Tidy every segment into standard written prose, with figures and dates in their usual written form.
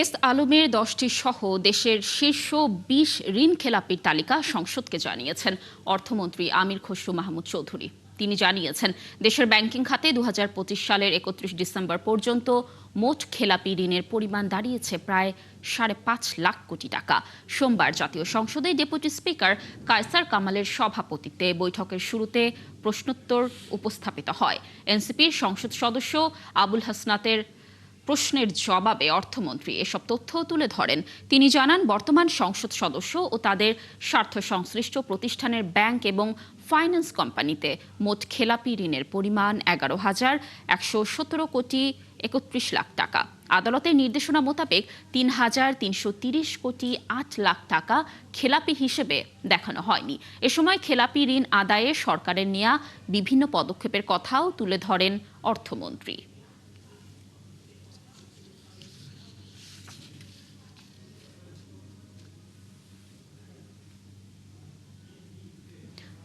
S আলমের 10টি সহ দেশের শীর্ষ 20 ঋণ খেলাপির তালিকা সংসদকে জানিয়েছেন অর্থমন্ত্রী আমির খসরু মাহমুদ চৌধুরী। তিনি জানিয়েছেন, দেশের ব্যাংকিং খাতে 2025 সালের 31 ডিসেম্বর পর্যন্ত মোট খেলাপি ঋণের পরিমাণ দাঁড়িয়েছে প্রায় 5.5 লাখ কোটি টাকা। সোমবার জাতীয় সংসদে ডেপুটি স্পিকার কায়সার কামালের সভাপতিত্বে বৈঠকের শুরুতে প্রশ্নোত্তর উপস্থাপিত হয়। এনসিপির সংসদ সদস্য আবুল হাসনাতের প্রশ্নের জবাবে অর্থমন্ত্রী এসব তথ্য তুলে ধরেন। তিনি জানান, বর্তমান সংসদ সদস্য ও তাদের স্বার্থ সংশ্লিষ্ট প্রতিষ্ঠানের ব্যাংক এবং ফাইন্যান্স কোম্পানিতে মোট খেলাপি ঋণের পরিমাণ 11,117 কোটি 31 লাখ টাকা। আদালতের নির্দেশনা মোতাবেক 3,330 কোটি 8 লাখ টাকা খেলাপি হিসেবে দেখানো হয়নি। এ সময় খেলাপি ঋণ আদায়ে সরকারের নেওয়া বিভিন্ন পদক্ষেপের কথাও তুলে ধরেন অর্থমন্ত্রী।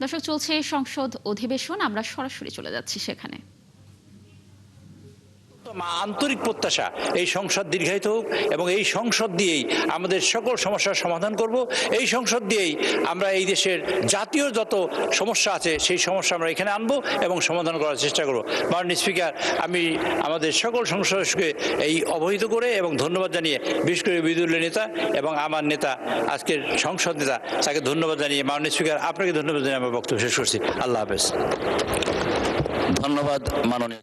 দর্শক, চলছে সংসদ অধিবেশন, আমরা সরাসরি চলে যাচ্ছি সেখানে। আন্তরিক প্রত্যাশা এই সংসদ দীর্ঘায়িত হোক এবং এই সংসদ দিয়েই আমাদের সকল সমস্যার সমাধান করব। এই সংসদ দিয়েই আমরা এই দেশের জাতীয় যত সমস্যা আছে সেই সমস্যা আমরা এখানে আনবো এবং সমাধান করার চেষ্টা করব। মাননীয় স্পিকার, আমি আমাদের সকল সংসদ সদস্যকে এই অবহিত করে এবং ধন্যবাদ জানিয়ে, বিশেষ করে বিরোধী দলের নেতা এবং আমার নেতা, আজকের সংসদ নেতা, তাকে ধন্যবাদ জানিয়ে, মাননীয় স্পিকার আপনাকে ধন্যবাদ জানিয়ে আমার বক্তব্য শেষ করছি। আল্লাহ হাফেজ। ধন্যবাদ মাননীয়